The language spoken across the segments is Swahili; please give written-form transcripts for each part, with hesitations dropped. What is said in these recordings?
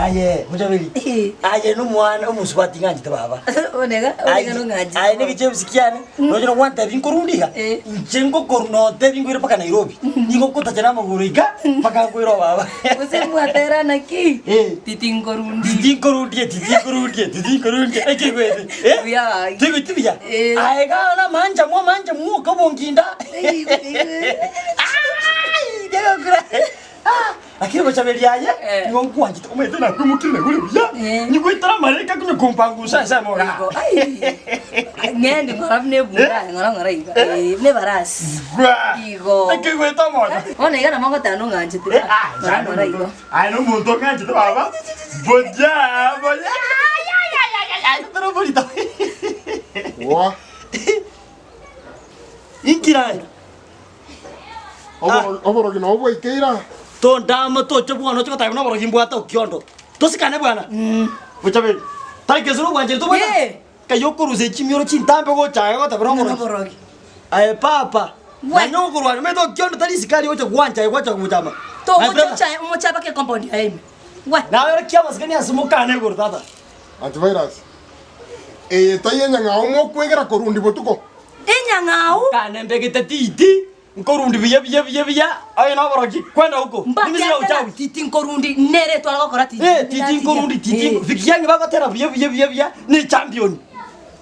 Aye, mujabeli. Aye no mwana omusubati nganje tababa. Onega no ngaji. Aye nige chebisikiane. Nojo kwanta binkurundiga. Njengo koruno te bingwira paka Nairobi. Ningo kota jana maguriga paka kwiro baba. Use muatera naki. Titinkorundi. Eke kwete. Ya. Tibiya. Aye ga na manja mu kabonginda. Ai, dega kura. Lakini mujabeli aye. Ningo kwanje umete na kumukile kule ya. Ningo itara mareka kunyo kompangusha sa moga. Ai. Ngende ngorafne bunga ngora iga. Ne baras. Igo. Eke kweta mona. Onega na mango tano nganje tu. Ngora igo. Ai no monto nganje tu baba. Boja. Ai, pero bonito. Wa. Inkira. Oboro kino obwo ikeira. To ndama to chobu no chota no boro himbwa to kyondo. To sikane bwana. Buchabe. Tai kesuru bwanje to bwana. Kayokuruze chimyoro chintambe go chaga go tabro boro. Ai papa. Wanyo kurwa me to kyondo tali sikali ocho gwanja gwacha gutama. To ocho cha umuchapa ke compound ya ime. Wa. Na yo kiama sikani asumukane go tata. Antivirus. Tayenya ngao mo kwegera korundi botuko. Enya ngao. Kane mbegete titi. Nkorundi biya. Ayo na boroki kwenda huko. Mimi sio uchawi. Titi nkorundi nere twala gukora titi. Titi nkorundi titi. Vikiyangi bagotera biya ni champion.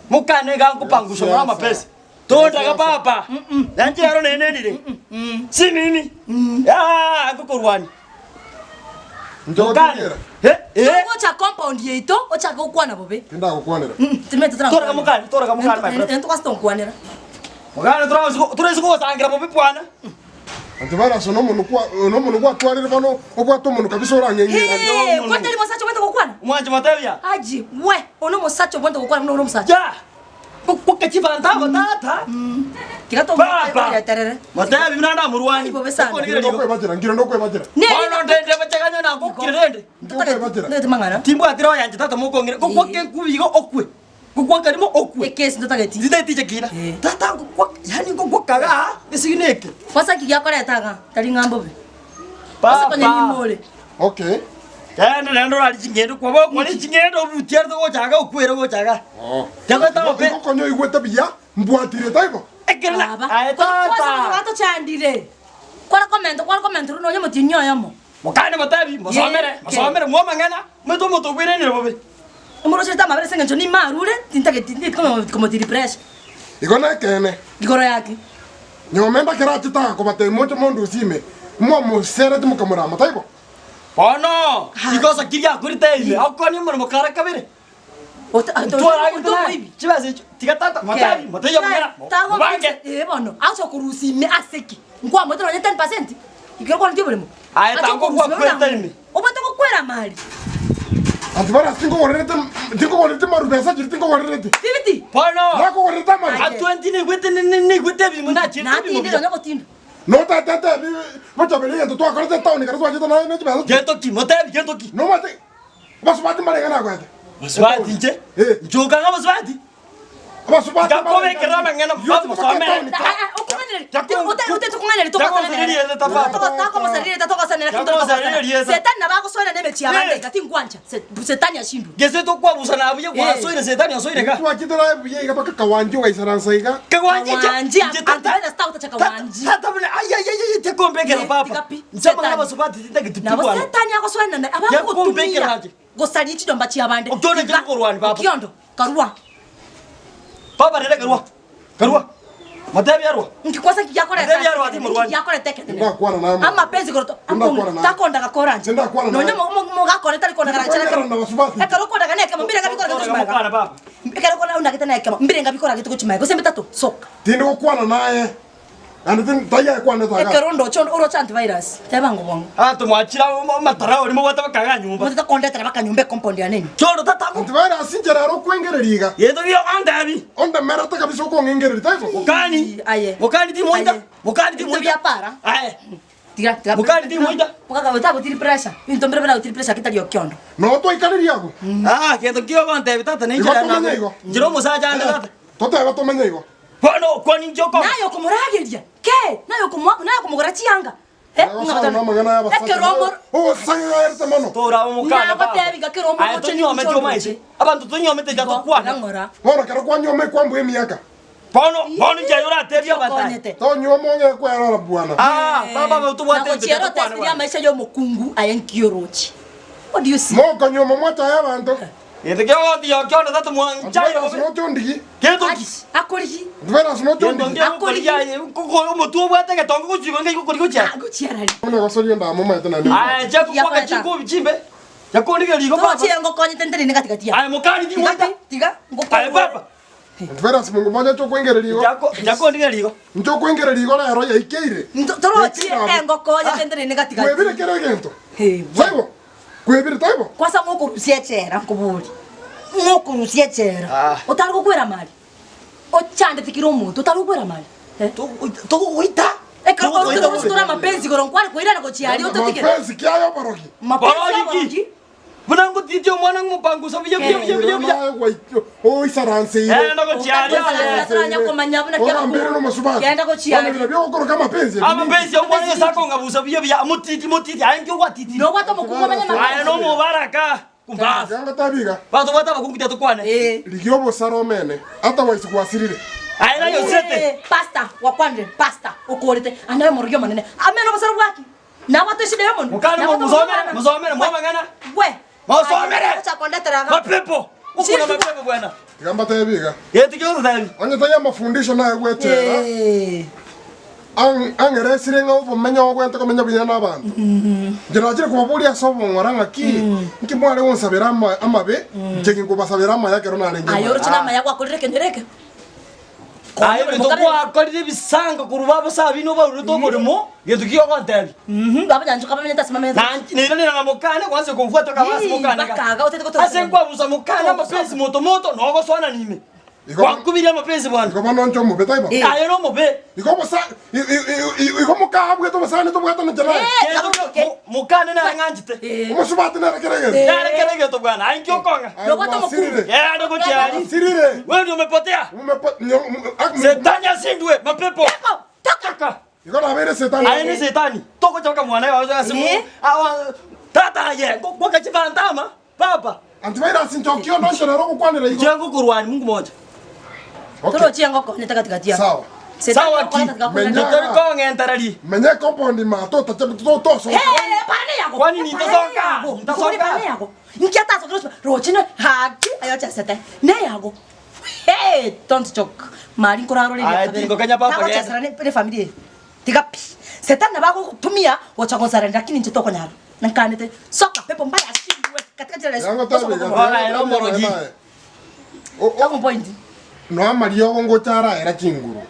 Mukane ga nkupangusha mwa mapesa. Tonda ga papa. Nanti yaro nene ndire. Si nini? Ya ngokorwani. Ndokana. Ocha compound yeito ocha gukwana bobe. Tinda gukwanira. Timete tra. Tora ga mukane my friend. Ento kwasto nkwanira. Mugana turezi ko sangira bobe bwana. Antivirus no munu kwa twarire bano obwato munu kabisa oranyengera. Kwatali mosacho bwente gukwana. Mwanje materia. Aji we ono mosacho bwente gukwana no mosacho. Ja. Kukachivanta batata. Kirato Papa. terere. Materia binanda murwani. Bobe sana. Ngiro bajira. Ono ndende bachaganya na kokirende. Ndete mangana. Timbo atiro yanje tata mukongire. Kokwe kubigo okwe. Kokwa karimo okwe. Ekesi ndotageti. Zidetije kina. Tata kokwa yani kokwaga bisigineke. Kwasa kiyakoretaga tali ngambobe. Papa. Okay. Kana nando ali chingendo kwa bo kwa chingendo butiardo go chaga okwero go chaga. Jaga ta ope. Konyo igweta biya mbwatire taibo. Ekela. Ai tata. Kwato chandire. Kwala comment runo nyomo tinyo yamo. Mukane matabi masomere mo mangana. Meto moto kwere ne bobe. Umuro cheta mabere sengencho ni marure tintage tinti como tiri press. Igona kene. Igoro yake. Nyomenda kerati ta ko bate moto mondo sime. Mo sere tumu kamera mataibo. Ono. Ikosa kiria kurite ile. Akoni mo mukara kabere. Chibaze tigatata matabi matayo mangana. Bange. Bono. Acho kurusi me aseki. Ngwa moto na 10%. Igoro kwa ndibole mo. Ai tango kwa kweta ime. Obato ko kwera mali. Antivara tingo warete marubesa jiri tingo warete. Tibiti. Bono. Nako warete mari. A20 ni gwete bi muna chiri. Na ti ndiro nyoko tindo. No tata wacha bele to akorete tauni karwa jita na chibazo. Gento ki motabi gento ki. No mate. Basubati mari ngana kwete. Basubati nje? Njoka nga basubati. Basubati. Kakome kerama ngana mfatu masomere. Setani nabako soina nebe chiabande kati ngwanja. Setani ashindu. Gese to kwa busana abuye kwa soina setani asoina ka. Kwa kitara buye ga baka kawanji wa isaransa iga. Kawanji Antana sta utachaka kawanji. Tata bune ay te kombe kera papa. Nsema ngaba basubati titake Nabo tutibwana. setani yako soina na abako kutumia. Gosali chidomba chiabande. Okone chikorwani papa. Kiondo karua. Papa nenda karua. Matabi yarwa. Nkikwasa kiyakora Matabi yarwa ati murwani. Yakora tekete. Nda kwana na. Ama penzi koroto. Takonda gakoranje. Nda kwana na. Nonyo mo gakora tali konda garachana. Na basubati. Ekaro konda gane kama mbire ngabikora gitu chimaga. Mukana papa. Ekaro konda unda kitana kama mbire ngabikora gitu chimaga. Gosembe tatu soka. Tinde kwana naye. Ande tin taya kwana taga. Ekaro ndo chondo oro chanti virus. Tabango bongo. Ato mwachira matara oli mo bata bakaga nyumba. Mutata konda tara baka nyumba compound ya nini? Chondo tatako. Antivara sinjera ro kwengereriga. Yedo yo andabi. Onda merata kabisa ko ngengereri taibo. Mukani. Aye. Mukani ti moida. Mukani ti moida. para. Aye. Tira. Mukani ti moida. Pokaga utabo tiri pressure. Intombre bana utiri pressure kitali okyondo. No to ikaneri yako. Kendo kiyo konte tata ni njira na. Njiro musaja anda tata. Tota ga to menyigo. Bono kwani njoko. Nayo kumurageria. Ke? Nayo kumugora chianga. Mangana ya basata. Oh, sanga erta mano. Tora umukana. Ba tebi ga kiromo Ayo tonyo meto maisha. Abantu tonyo mete gato kwana. Bona karo kwanyo me kwambu emiaka. Bono jayora tebia batani. Tonyo monge kwa era bwana. Baba utubwa tebe. Chero testi ya maisha yo mukungu ayenkiorochi. What do you see? Mo kanyo momota ya bantu. Yete ke odi yo kyo na tatu mwan chayo. No tondigi. Keto Akorihi. Vera no tondigi. Akorihi. Ko mo tu bwa te ke tongo kuchigo ngai ko cha. Aguchiarali. Ona gasoli nda mama etana ni. Je ku kwa chiko bichimbe. Ya ko ndige ligo baba. Tochi ngo konye tendere ni katika tia. Mukani di mwata. Tiga. Baba. Vera simungu moja to kwengere ligo. Jako ndige ligo. Njo kwengere ligo na ero ya ikeire. Tochi ngo konye tendere ni katika. Kwebire kere gento. Hey. Saibo. Kwebire taibo. Kwasa ngokurusia chera nkuburi. Ngokurusia chera. Utari gukwera mali. Ochande tikiro muntu utari gukwera mali. To uita. Eka tora mapenzi goronkwari kwira na gochiari utotike. Mapenzi kiayo baroki. Mapenzi. Bunangu titio mwana ngupangu so bya. Oh isaranse ile. Enda gochiari. Atranya ko manyabu na kya. Mbere no masubati. Kenda gochiari. Ona byo gukora kama penzi. Amapenzi omwana yesako ngabusa bya mutiti anki kwa titi. No wato mukungu banya Aya no mubaraka. Kumba. Yanga tabiga. Bato bata bakungita tukwane. Ligiobo saromene. Hata waisi kwasirire. Aya na yosete. Pasta wakwande pasta ukolete anaye moryo manene. Ameno basara waki. Na watu shide yamon. Mukani muzomere mwamangana. We. Muzomere. Acha kondeta raga. Mapepo. Ukuna mapepo bwana. Gamba tabiga. Yeti kyo tabi. Onye taya mafundisho na gwetera. Angere sirenga ubo menya ogwente ko menya binya nabantu. Jira jira ko buri asobo ngoranga ki. Nki mwale wonsabira amabe. Cheki ko basabira amaya kero na renje. Ayo china maya kwa kulireke ndereke. Ayo ndo kwa kolide bisanga kurubabo sabino ba ruto borimo. Yetu kyo kontabi. Baba janjo kama menya tasimama. Nile na mukane kwanza kumfuata kama mukane. Bakaga utete ko Ase kwa buza mukane mapenzi moto no swana nime. Kwa kubiria mapenzi bwana. Iko mano ncho mobe taiba. Ayo no mobe. Iko bosa iko mukahabwe to basane to bwata na jara. Mukane na nganjite. Umusubati na rekerege. Rekerege to bwana. Ainki okonga. No bata mukungu. Ndo gochiari. Sirire. Wewe ndio umepotea. Setanya sindwe mapepo. Toka. Iko na bere setani. Aye setani. Toko choka mwana wao asimu. Awa tata ye. Kwa kachivantama. Papa. Antivaira sinchokio ndo shorero kukwanira iko. Jengo kurwani Mungu moja. Toro chiango ko nyeta katika tia. Sawa. Sawa ki. Menjotori ko ngentarali. Menye compound ma to so. Pane yako. Kwani nitasoka? Nitasoka. Pane yako. Nikiata so rochino haki ayo chasete. Ne yako. Hey, don't joke. Mari koraro le. Ai tingo kanya papa ke. Chasara ne pele familia. Tigapi. Setana bako kutumia wachakonsara lakini nchitoko nyara. Nankanete soka pepo mbaya shindwe katika jela. Yango tabi. Wala ero moroji. Yango point. No amario ngo chara era chinguru.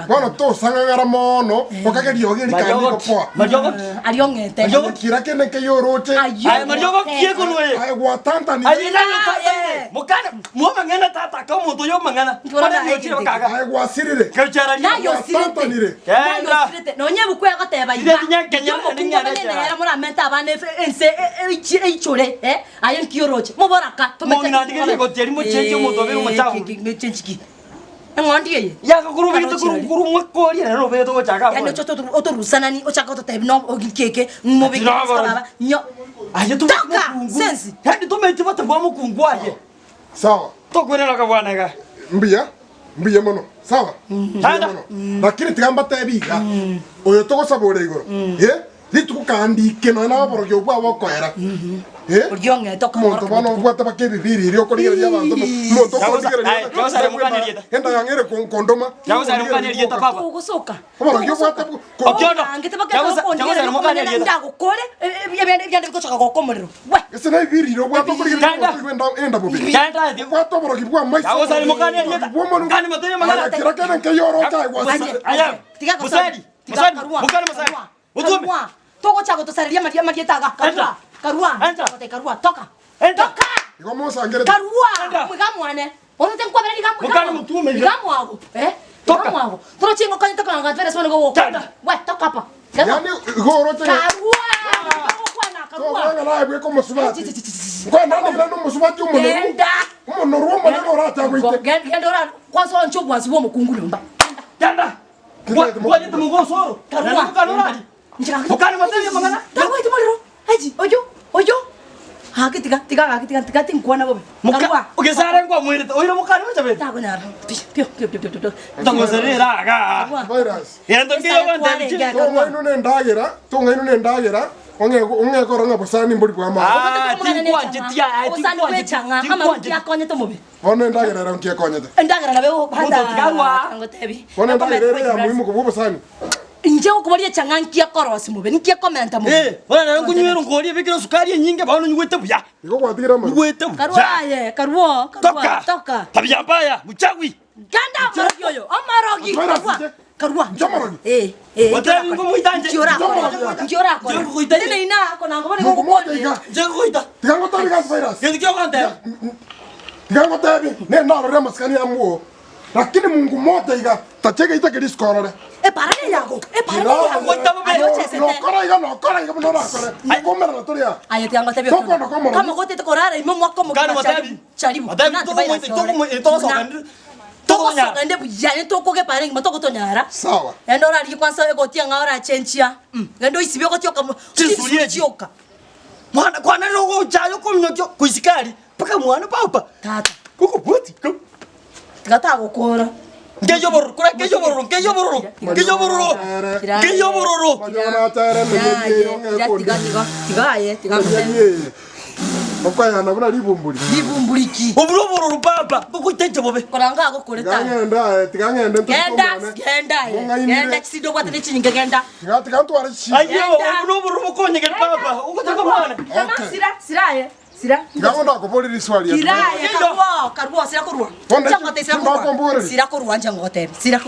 Bono to sangangara mono okagerio giri kandi ko. Majogo ariongete. Majogo kira kene ke yoroche. Ai majogo kie kunwe. Ai watanta ni. Ai na tata. Mukana mo mangana tata ka mo to yo mangana. Para ni ochiro kaga. Ai wasirire. Ke chara ni. Na yo sirite. Na yo sirite. No nyebu kwa goteba iba. Kenya ni nyara chara. Era mura menta bane ense eichore ayen kioroche. Mo boraka. Mo nginandige ko teri mo chenje mo to bero mo chawo. Chenchiki. Ngondi ya ka kuru bitu kuru mwakori na no beto chaka yani oto rusana ni ochaka oto type no ogikeke mobe baba nyo aje tu sensi yani tu meti bata bwa mukungu aje sawa to kwena ka bwana ka mbiya mono sawa handa lakini tigamba tebiga oyo to gosabore igoro litukukandike no na boro gyo bwa bokoera Urionge toka monto bano bwata bakebibiri iri okorigeria abantu monto okorigeria yawasa mukanirieta enda yangere kondoma yawasa mukanirieta papa ugosoka boro gyo bwata okyondo yawasa mukanirieta ndago kole byande bikochoka gokomorero we ese na ibiri iro bwata okorigeria enda bobi kanda dio bwata boro gibwa maisi yawasa mukanirieta kani matoyo magana kira kana ke yoro kai wasi aya musadi mukani musadi utume togo chako tosariria marietaga karua karua toka iko mosangere karua mwigamwane ono tenkwabera ligamwe mukani mutume ligamwago toka mwago toro chingo kanya toka ngatwere sone go we toka hapa yani goro te karua karua na la bwe ko musubati kwa ndani bila no musubati umuntu rumo na ora ta gwite genda ora kwa so ncho bwansi bo mukungulu mba genda kwa yetu mugo soro karua Bukan materi mangana. Tahu itu maliro. Haji, ojo. Haki tiga tingkuan apa? Muka. Oke, sekarang gua murid. Oh, ini muka macam apa? Tahu benar. Pio. Tunggu sendiri lah, kak. Virus. Yang tu kira kan tadi. Tunga inu nendagera. Onge ko ranga pasani mbodi kwa ma. Tingkuan jetia. Osani we changa. Ama kia konya to mobe. Ono ndagera ran kia konya te. Ndagera na beo handa. Tigarwa. Ono ndagera ya muhimu ko pasani. Nje ukubalia changa nkia korosi mobe. Nkia komenta mobe. Wana nkunywera ngori bikira sukari nyingi bano nyuwete buya. Iko kwa tigira ma. Nyuwete. Karuo. Toka. Tabia mbaya, mchagwi. Ganda marogi oyo. Amarogi. Karua. Chamarogi. Watani ngumuitanje. Ngiora ko. Tene ina ko nango bane ko ko. Jengoita. Tigango tabi gas virus. Yendi kyo kante. Tigango tabi. Ne ndaro re maskani amuo. Lakini Mungu moja iga tacheka itake diskorore. Parale yako. Nokora iga mno nakore. Ngomera na toria. Ayo tiango tabi. Kama kote to korara imo mwako mo. Kana matabi. Chalibu. Toko ngende bujanye toko ke pareng matoko to nyara. Sawa. Endo rali kwanza ego tia ngara chenchia. Ngendo isibe ko tioka. Tioka. Mwana kwana logo chayo ko minyo kuisikari. Paka mwana papa. Tata. Koko buti. Gata gukora. Keyo bororo. Majona tare Tiga. Okwaya na buna libumbuli. Libumbuliki. Oburoboro papa. Koko tenje bobe. Kolanga ko koleta. Tigangenda Genda chido kwa tene chinyinga genda. Tiga ntwara chi. Ayo, oburoboro mukonyege papa. Ukotaka mwana. Sira. Tigango ko poli riswali. Karuo sira kurwa. Changote sira kurwa changote. Sira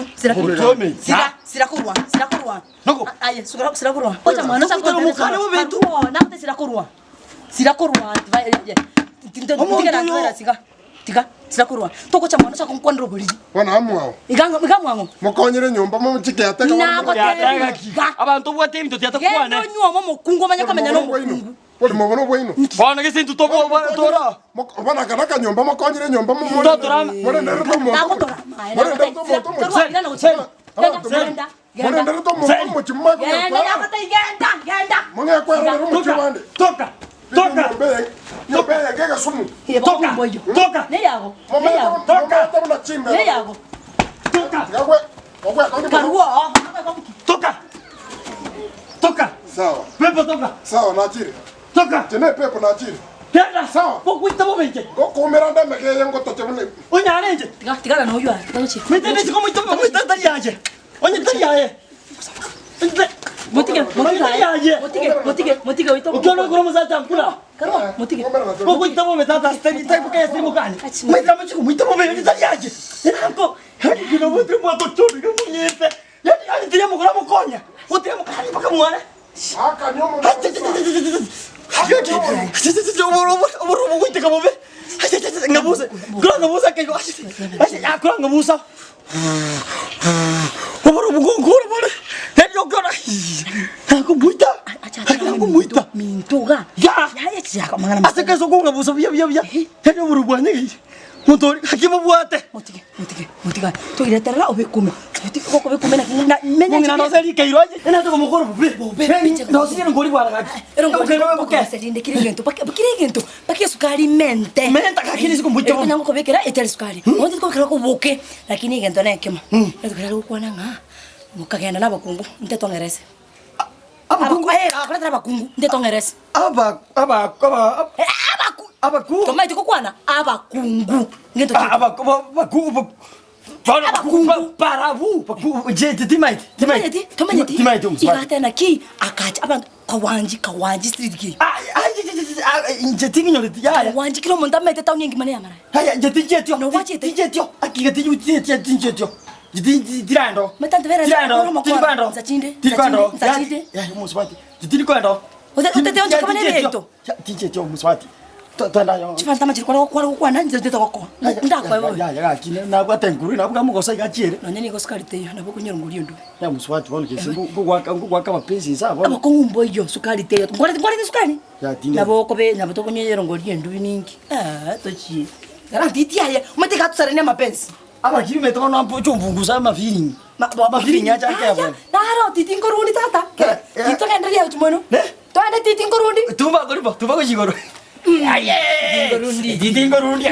kurwa. Noko. Aye, sira kurwa. Ocha mwana changote mukana mobetu. Nakute sira kurwa. Sira kurwa. Tiga sira kurwa. Toko cha mwana cha konkwandro boli. Wana amwao. Igamwango. Mukonyere nyumba mo chike ataka. Abantu bwate mito tiata kwana. Ngendo nyuwa mo mukungo manya kamenya no mukungu. Poli mobono bwino. Bwana ke sintu tobo tora. Bana kana nyumba mukonyere nyumba mo. Tora. Mwana ndero to mo. Mwana ndero to mo. Mwana ndero to mo mo chimma. Genda. Mwana kwa ro mo chimande. Toka. Nyumba gega sumu. Toka. Ne yago. Toka. Tabuna chimba. Ne yago. Toka. Karuo. Toka. Sawa. Pepo toka. Sawa nachiri. Toka. Tene pepo nachiri. Tena. Sawa. Pokuita bobenje. Komeranda meke yango totemune. Onyarenje. Tiga no yua. Tachi. Metene siko muito tariaje. Onye tariaje. Motige wito. Ukiona kuna mzata mkula. Karuo, motige. Pokuita bobe tata steni type kaya simu kani. Mwita mchiku mwita bobe tariaje. Nako. Hani kino mtu mwato choni kumunyete. Yani tiya mukura mukonya. Utiya mukani paka mwana. Aka nyomo. Oboro kuita kabobe. Ngabusa. Ngabusa kayo. Kura ngabusa. Oboro ngora bale. Yo kora. Aku buita. Aku buita. Mintoga. Ya chia kama ngana. Asa kaso ko ngabusa bia. Hadi oboro bwana ngi. Motori hakima buate. Motiga. To ile terra obekume. Ko bekume na menya. Ngina no seri kairo aje. Ena to komokoro bobe. No seri ngori bwana ngaki. Ero ngori seri ndekirigento. Pakirigento. Pakia sukari mente. Menta kakini siku mbuto. Kuna ngoko bekera eteri sukari. Wote ko kira ko boke. Lakini gento na ekema. Ndo kira ko kwana nga. Mukagenda nabakungu nteto ngerese. Abakungu akora abakungu nteto ngerese. Abakungu. Toma itiko kwana abakungu. Ngento abakungu. Parabu. Timaiti. Igata na ki akacha abantu kawanji street ki. Jetingi nyole ya. Kawanji kilo monta mete taw nyingi mane amara. Haya jetingetio. No wache jetingetio. Akigati jetingetio. Tirando. Matante vera tirando. Zachinde. Ya muswati. Tirando. Utete onje kama neto. Tijetio muswati. Tanda yo. Chifanta chirikora kwa nanje ndeto kwako. Ndakwa wewe. Ya kine na kwa tenguru na kwa mugosa igachere. No nyeni goskari teyo na boko nyoro nguriyo ndo. Ya muswati wone kese ngwa kama pesi sabo. Abako ngumbo iyo sukari teyo. Ngore sukari. Ya tinga. Na boko be na botoko nyero nguriyo ndo biningi. Tochi. Garanti ya umeteka tusarene mapenzi. Aba kirime to no mpunguza ama feeling. Ma feeling ya chake hapo. Naro titingo runi tata. Tito kwenu. Twende titi ngorundi. Tuba ko chigoro. Aye. Ngorundi. Titi ngorundi.